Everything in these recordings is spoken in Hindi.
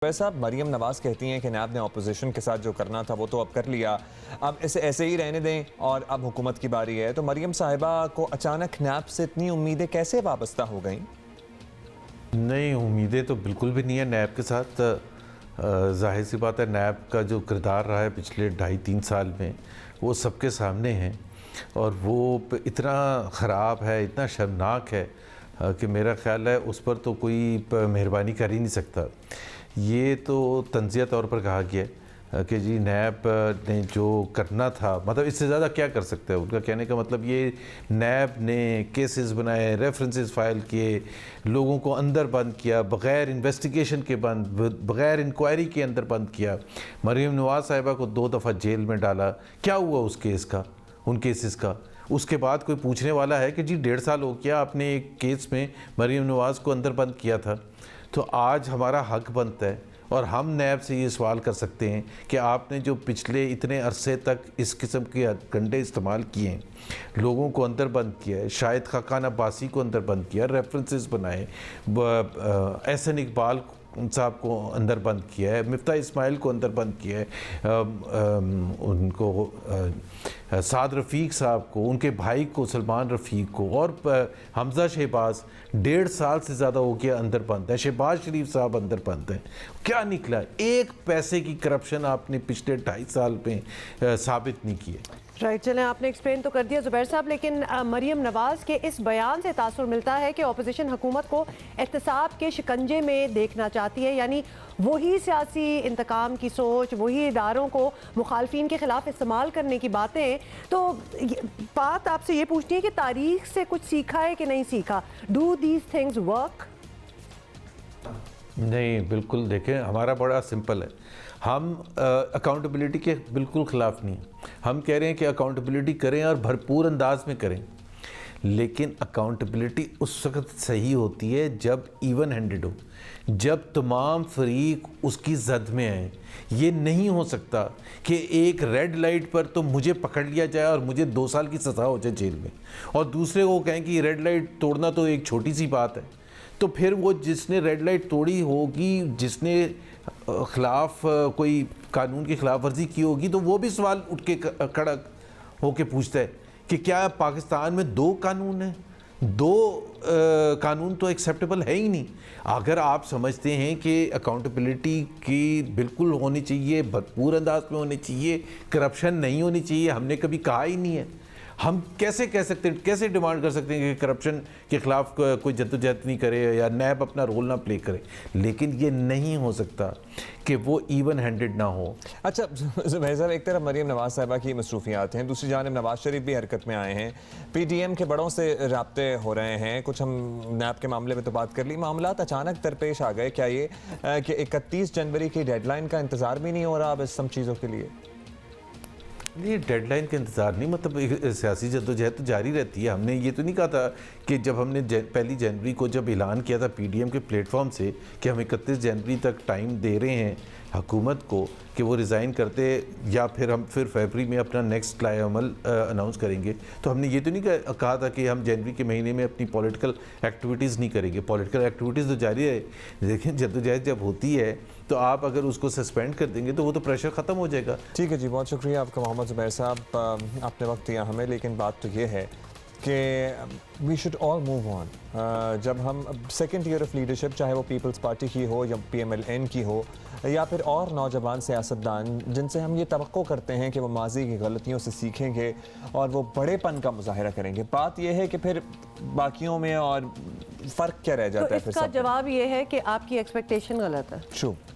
वैसा मरीम नवाज कहती हैं कि नैब ने अपोजिशन के साथ जो करना था वो तो अब कर लिया, अब इसे ऐसे ही रहने दें और अब हुकूमत की बारी है। तो मरीम साहिबा को अचानक नैब से इतनी उम्मीदें कैसे वाबस्ता हो गई? नहीं, उम्मीदें तो बिल्कुल भी नहीं है नैब के साथ। जाहिर सी बात है, नैब का जो किरदार रहा है पिछले 2.5-3 साल में वो सबके सामने है और वो इतना ख़राब है, इतना शर्मनाक है कि मेरा ख़्याल है उस पर तो कोई मेहरबानी कर ही नहीं सकता। ये तो तंज़िया तौर पर कहा गया है कि जी नैब ने जो करना था, मतलब इससे ज़्यादा क्या कर सकते हैं। उनका कहने का मतलब ये, नैब ने केसेस बनाए, रेफरेंसेस फाइल किए, लोगों को अंदर बंद किया, बग़ैर इन्वेस्टिगेशन के बग़ैर इंक्वायरी के अंदर बंद किया। मरीम नवाज़ साहिबा को 2 दफ़ा जेल में डाला। क्या हुआ उस केस का, उन केसेस का? उसके बाद कोई पूछने वाला है कि जी 1.5 साल हो गया, आपने एक केस में मरीम नवाज़ को अंदर बंद किया था। तो आज हमारा हक बनता है और हम नैब से ये सवाल कर सकते हैं कि आपने जो पिछले इतने अरसे तक इस किस्म के गंडे इस्तेमाल किए हैं, लोगों को अंदर बंद किया है, शाहिद खाकान अब्बासी को अंदर बंद किया, रेफरेंसेस बनाए, एहसन इकबाल साहब को अंदर बंद किया है, मिफ्ता इस्माइल को अंदर बंद किया है, उनको साद रफ़ीक साहब को, उनके भाई को सलमान रफ़ीक को, और हमज़ा शहबाज 1.5 साल से ज़्यादा हो गया अंदर बंद है। शहबाज शरीफ साहब अंदर बंद हैं। क्या निकला? एक पैसे की करप्शन आपने पिछले 2.5 साल में साबित नहीं की है। राइट, चलें, आपने एक्सप्लेन तो कर दिया ज़ुबैर साहब, लेकिन मरीम नवाज़ के इस बयान से तासुर मिलता है कि अपोजिशन हुकूमत को एहतसाब के शिकंजे में देखना चाहती है, यानी वही सियासी इंतकाम की सोच, वही इदारों को मुखालफिन के ख़िलाफ़ इस्तेमाल करने की बातें। तो बात आपसे ये पूछनी है कि तारीख से कुछ सीखा है कि नहीं सीखा? Do these things work? नहीं, बिल्कुल। देखें, हमारा बड़ा सिंपल है। हम अकाउंटेबिलिटी के बिल्कुल ख़िलाफ़ नहीं। हम कह रहे हैं कि अकाउंटेबिलिटी करें और भरपूर अंदाज में करें, लेकिन अकाउंटेबिलिटी उस वक्त सही होती है जब इवन हैंडेड हो, जब तमाम फरीक उसकी जद में आए। ये नहीं हो सकता कि एक रेड लाइट पर तो मुझे पकड़ लिया जाए और मुझे 2 साल की सज़ा हो जाए जेल में, और दूसरे को कहें कि रेड लाइट तोड़ना तो एक छोटी सी बात है। तो फिर वो जिसने रेड लाइट तोड़ी होगी, जिसने खिलाफ कोई कानून की खिलाफ वर्जी की होगी, तो वो भी सवाल उठ के खड़ा होके पूछता है कि क्या पाकिस्तान में 2 कानून हैं? 2 कानून तो एक्सेप्टेबल है ही नहीं। अगर आप समझते हैं कि अकाउंटेबिलिटी की बिल्कुल होनी चाहिए, भरपूर अंदाज में होनी चाहिए, करप्शन नहीं होनी चाहिए, हमने कभी कहा ही नहीं है। हम कैसे कह सकते हैं, कैसे डिमांड कर सकते हैं कि करप्शन के ख़िलाफ़ कोई जद्दोजहद नहीं करे या नैब अपना रोल ना प्ले करे? लेकिन ये नहीं हो सकता कि वो इवन हैंडेड ना हो। अच्छा ज़ुबैर साहब, एक तरफ मरीम नवाज साहिबा की मसरूफियात हैं, दूसरी जानिब नवाज शरीफ भी हरकत में आए हैं, PDM के बड़ों से राब्ते हो रहे हैं। कुछ हम नैब के मामले में तो बात कर ली, मामलात अचानक दरपेश आ गए। क्या ये कि 31 जनवरी की डेडलाइन का इंतज़ार भी नहीं हो रहा अब इस सब चीज़ों के लिए? ये डेडलाइन का इंतज़ार नहीं, मतलब सियासी जद्दोजहद तो जारी रहती है। हमने ये तो नहीं कहा था कि जब हमने 1 जनवरी को जब ऐलान किया था PDM के प्लेटफॉर्म से कि हम 31 जनवरी तक टाइम दे रहे हैं हुकूमत को कि वो रिज़ाइन करते या फिर हम फरवरी में अपना नेक्स्ट लाए अमल अनाउंस करेंगे, तो हमने ये तो नहीं कहा था कि हम जनवरी के महीने में अपनी पॉलिटिकल एक्टिविटीज़ नहीं करेंगे। पॉलिटिकल एक्टिविटीज़ तो जारी है, लेकिन जद्दोजहद जब होती है तो आप अगर उसको सस्पेंड कर देंगे तो वो तो प्रेशर ख़त्म हो जाएगा। ठीक है जी, बहुत शुक्रिया आपका मोहम्मद ज़ुबैर साहब, आपने वक्त दिया हमें। लेकिन बात तो ये है कि we should all move on. जब हम सेकेंड ईयर ऑफ लीडरशिप, चाहे वो पीपल्स पार्टी की हो या PMLN की हो या फिर और नौजवान सियासतदान, जिनसे हम ये तवक्को करते हैं कि वो माजी की गलतियों से सीखेंगे और वो बड़ेपन का मुजाहिरा करेंगे, बात यह है कि फिर बाकियों में और फ़र्क क्या रह जाता है? तो इसका जवाब ये है कि आपकी एक्सपेक्टेशन गलत है।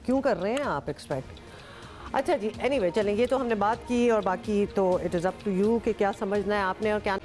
क्यों कर रहे हैं आप एक्सपेक्ट? अच्छा जी, एनीवे, चलें, ये तो हमने बात की और बाकी तो it is up to you कि क्या समझना है आपने और क्या